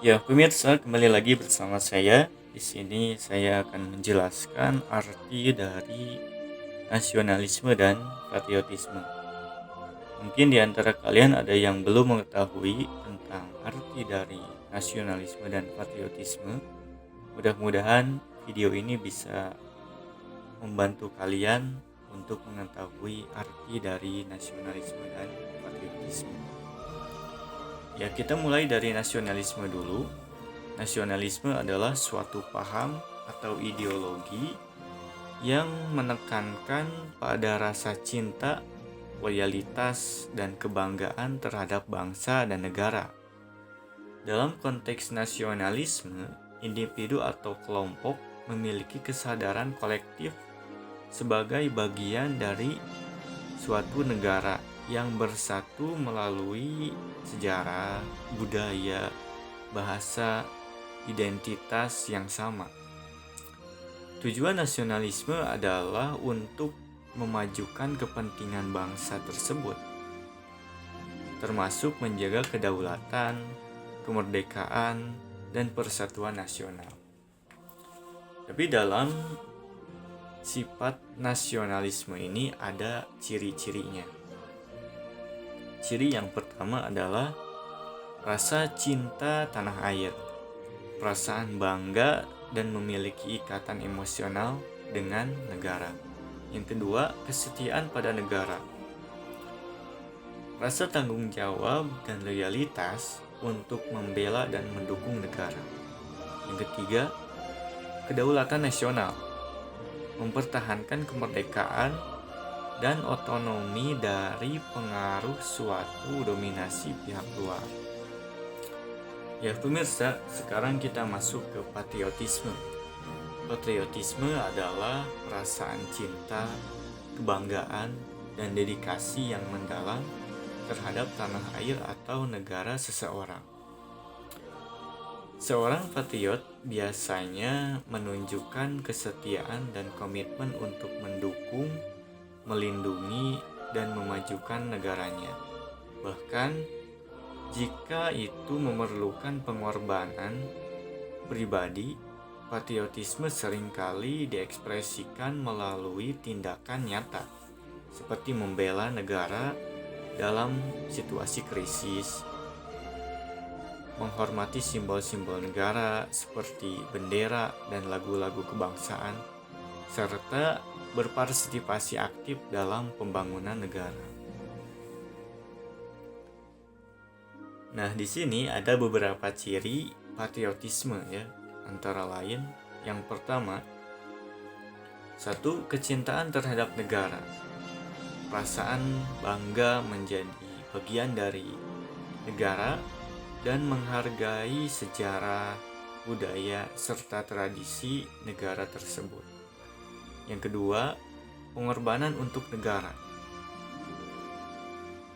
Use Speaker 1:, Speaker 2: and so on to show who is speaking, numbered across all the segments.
Speaker 1: Ya, pemirsa, kembali lagi bersama saya. Di sini saya akan menjelaskan arti dari nasionalisme dan patriotisme. Mungkin di antara kalian ada yang belum mengetahui tentang arti dari nasionalisme dan patriotisme. Mudah-mudahan video ini bisa membantu kalian untuk mengetahui arti dari nasionalisme dan patriotisme. Ya, kita mulai dari nasionalisme dulu. Nasionalisme adalah suatu paham atau ideologi yang menekankan pada rasa cinta, loyalitas, dan kebanggaan terhadap bangsa dan negara. Dalam konteks nasionalisme, individu atau kelompok memiliki kesadaran kolektif sebagai bagian dari suatu negara yang bersatu melalui sejarah, budaya, bahasa, identitas yang sama. Tujuan nasionalisme adalah untuk memajukan kepentingan bangsa tersebut, termasuk menjaga kedaulatan, kemerdekaan, dan persatuan nasional. Tapi dalam sifat nasionalisme ini ada ciri-cirinya. Ciri yang pertama adalah rasa cinta tanah air, perasaan bangga dan memiliki ikatan emosional dengan negara. Yang kedua, kesetiaan pada negara. Rasa tanggung jawab dan loyalitas untuk membela dan mendukung negara. Yang ketiga, kedaulatan nasional, mempertahankan kemerdekaan dan otonomi dari pengaruh suatu dominasi pihak luar. Ya pemirsa, sekarang kita masuk ke patriotisme. Patriotisme adalah perasaan cinta, kebanggaan, dan dedikasi yang mendalam terhadap tanah air atau negara seseorang. Seorang patriot biasanya menunjukkan kesetiaan dan komitmen untuk mendukung, melindungi, dan memajukan negaranya. Bahkan jika itu memerlukan pengorbanan pribadi, patriotisme seringkali diekspresikan melalui tindakan nyata, seperti membela negara dalam situasi krisis, menghormati simbol-simbol negara seperti bendera dan lagu-lagu kebangsaan, serta berpartisipasi aktif dalam pembangunan negara. Nah, di sini ada beberapa ciri patriotisme ya. Antara lain, yang pertama, satu, kecintaan terhadap negara. Perasaan bangga menjadi bagian dari negara dan menghargai sejarah, budaya, serta tradisi negara tersebut. Yang kedua, pengorbanan untuk negara.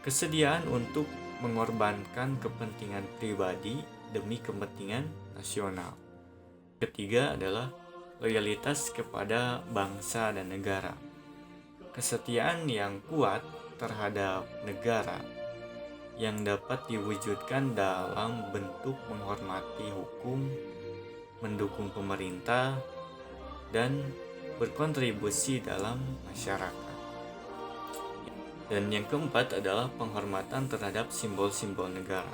Speaker 1: Kesediaan untuk mengorbankan kepentingan pribadi demi kepentingan nasional. Ketiga adalah loyalitas kepada bangsa dan negara. Kesetiaan yang kuat terhadap negara yang dapat diwujudkan dalam bentuk menghormati hukum, mendukung pemerintah, dan berkontribusi dalam masyarakat. Dan yang keempat adalah penghormatan terhadap simbol-simbol negara.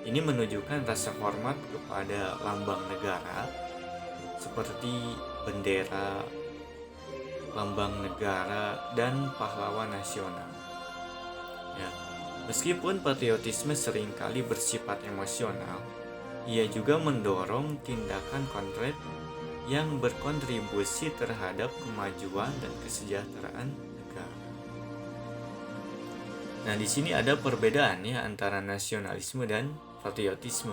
Speaker 1: Ini menunjukkan rasa hormat kepada lambang negara seperti bendera, lambang negara, dan pahlawan nasional. Ya, meskipun patriotisme seringkali bersifat emosional, ia juga mendorong tindakan konkret yang berkontribusi terhadap kemajuan dan kesejahteraan negara. Nah, di sini ada perbedaan ya antara nasionalisme dan patriotisme.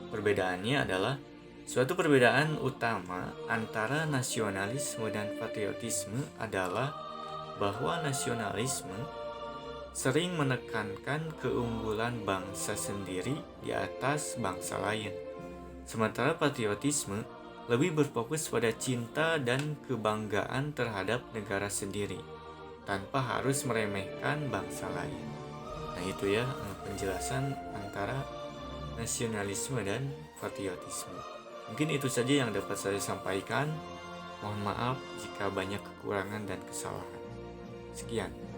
Speaker 1: Perbedaannya adalah suatu perbedaan utama antara nasionalisme dan patriotisme adalah bahwa nasionalisme sering menekankan keunggulan bangsa sendiri di atas bangsa lain. Sementara patriotisme lebih berfokus pada cinta dan kebanggaan terhadap negara sendiri, tanpa harus meremehkan bangsa lain. Nah itu ya penjelasan antara nasionalisme dan patriotisme. Mungkin itu saja yang dapat saya sampaikan. Mohon maaf jika banyak kekurangan dan kesalahan. Sekian.